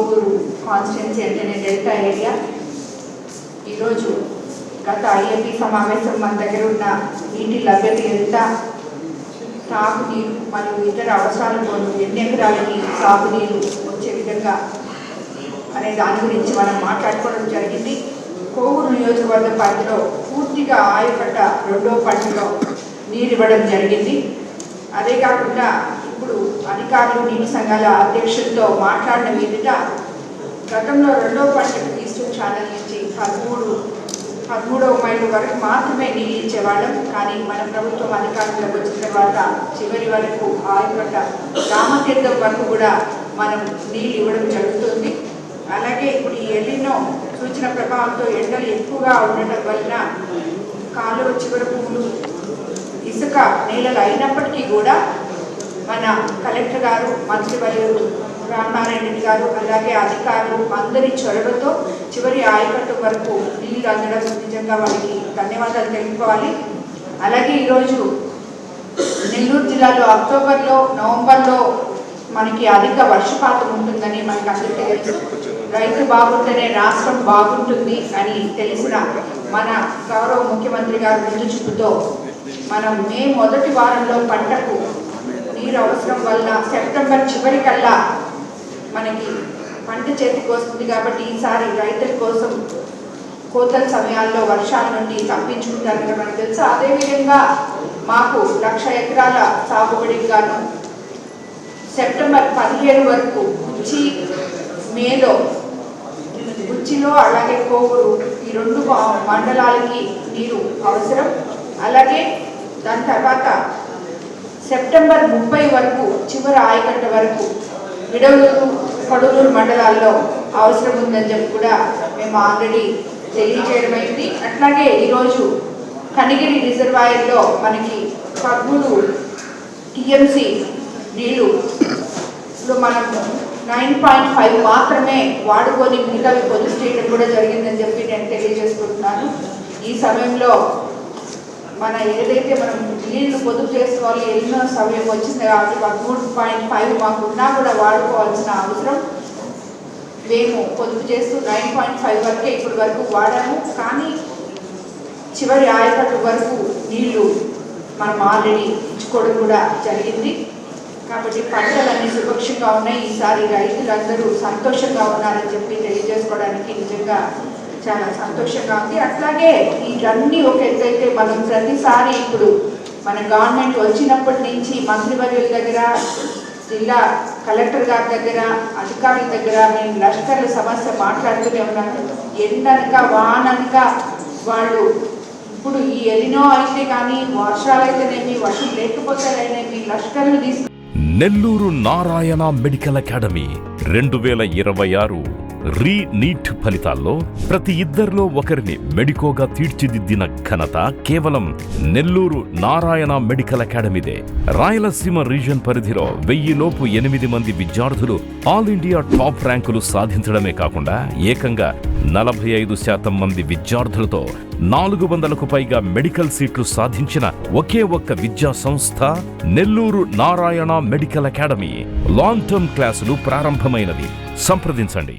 Kovur constituency అంటేనే delta area. ఈరోజు గత ఐఏపీ సమావేశం మన దగ్గర ఉన్న నీటి లభ్యత ఎంత, తాగునీరు మరియు ఇతర అవసరాల కోసం ఎన్ని ఎకరాలకి సాగునీరు వచ్చే విధంగా అనే దాని గురించి మనం మాట్లాడుకోవడం జరిగింది. కోవూరు నియోజకవర్గ పరిధిలో పూర్తిగా ఆయకట్ట 2వ పంటలో నీరు ఇవ్వడం జరిగింది. అదే కాకుండా ఇప్పుడు అధికారులు నీటి సంఘాల అధ్యక్షులతో మాట్లాడిన మీదట గతంలో 2వ పంటకు ఈస్టర్న్ ఛానల్ నుంచి 13వ మైలు వరకు మాత్రమే నీళ్ళు ఇచ్చేవాళ్ళం. కానీ మన ప్రభుత్వం అధికారంలోకి వచ్చిన తర్వాత చివరి వరకు ఆయకట్ట రామతీర్థం వరకు కూడా మనం నీళ్ళు ఇవ్వడం జరుగుతుంది. అలాగే ఇప్పుడు ఈ ఎల్లినో సూచన ప్రభావంతో ఎండలు ఎక్కువగా ఉండటం వలన కాలువ చివరి భూములు ఇసుక నేలలు అయినప్పటికీ కూడా మన కలెక్టర్ గారు, మంత్రివర్యులు రామనారాయణ రెడ్డి గారు, అలాగే అధికారులు అందరి చొరవతో చివరి ఆయకట్టు వరకు నీళ్ళు అందడం నిజంగా వాళ్ళకి ధన్యవాదాలు తెలుపుకోవాలి. అలాగే ఈరోజు నెల్లూరు జిల్లాలో అక్టోబర్లో, నవంబర్లో మనకి అధిక వర్షపాతం ఉంటుందని మనకు అందరికీ తెలుసు. రైతు బాగుంటేనే రాష్ట్రం బాగుంటుంది అని తెలిసిన మన గౌరవ ముఖ్యమంత్రి గారు ముందు చూపుతో మనం మే మొదటి వారంలో పంటకు నీరు అవసరం వల్ల సెప్టెంబర్ చివరికల్లా మనకి పంట చేతికి వస్తుంది. కాబట్టి ఈసారి రైతుల కోసం కోతల సమయాల్లో వర్షాల నుండి తప్పించుకుంటారని మనకు తెలుసు. అదేవిధంగా మాకు 1,00,000 ఎకరాల సాగుబడికి గాను సెప్టెంబర్ 17 వరకు ఉచ్చి, మేలో ఉచ్చిలో అలాగే కోవూరు ఈ 2 మండలాలకి నీరు అవసరం. అలాగే దాని తర్వాత సెప్టెంబర్ 30 వరకు చివరి ఆయకట్ట వరకు విడవలూరు, కడలూరు మండలాల్లో అవసరం ఉందని చెప్పి కూడా మేము ఆల్రెడీ తెలియజేయడమైంది. అట్లాగే ఈరోజు కనిగిరి రిజర్వాయర్లో మనకి 13 టీఎంసీ నీళ్లు మనం 9.5 మాత్రమే వాడుకొని మిగతావి పొదుపు చేయడం కూడా జరిగిందని చెప్పి నేను తెలియజేసుకుంటున్నాను. ఈ సమయంలో మన ఏదైతే మనం నీళ్లు పొదుపు చేసుకోవాలి ఎన్నో సమయం వచ్చింది కాబట్టి 13.5 మాకున్నా కూడా వాడుకోవాల్సిన అవసరం. మేము పొదుపు చేస్తూ 9.5 వరకే ఇప్పటి వరకు వాడాము. కానీ చివరి ఆయకట్టు వరకు నీళ్లు మనం ఆల్రెడీ ఇచ్చుకోవడం కూడా జరిగింది. కాబట్టి పంటలన్నీ సురక్షంగా ఉన్నాయి. ఈసారి రైతులందరూ సంతోషంగా ఉన్నారని చెప్పి తెలియజేసుకోవడానికి నిజంగా చాలా సంతోషంగా ఉంది. అట్లాగే ఇవన్నీ ఒక ఎత్తైతే మనం ప్రతిసారి ఇప్పుడు మన గవర్నమెంట్ వచ్చినప్పటి నుంచి మంత్రివర్యుల దగ్గర, జిల్లా కలెక్టర్ గారి దగ్గర, అధికారుల దగ్గర నేను లష్కర్ల సమస్య మాట్లాడుతూనే ఉన్నాను. ఎండనక వాననక వాళ్ళు ఇప్పుడు ఈ ఎలినో అయితే కానీ వర్షాలైతేనేమి, వర్షం లేకపోతేనేమి లష్కర్లు తీసుకు Nellore Narayana medical academy 2026 NEET ఫలితాల్లో ప్రతి ఇద్దరిలో ఒకరిని మెడికోగా తీర్చిదిద్దిన ఘనత కేవలం నెల్లూరు నారాయణ మెడికల్ అకాడమీదే. రాయలసీమ రీజన్ పరిధిలో 1000 లోపు 8 మంది విద్యార్థులు ఆల్ ఇండియా టాప్ ర్యాంకులు సాధించడమే కాకుండా ఏకంగా 45% మంది విద్యార్థులతో 400కు పైగా మెడికల్ సీట్లు సాధించిన ఒకే ఒక్క విద్యా సంస్థ Nellore Narayana medical academy. Long term క్లాసులు ప్రారంభమైనవి. సంప్రదించండి.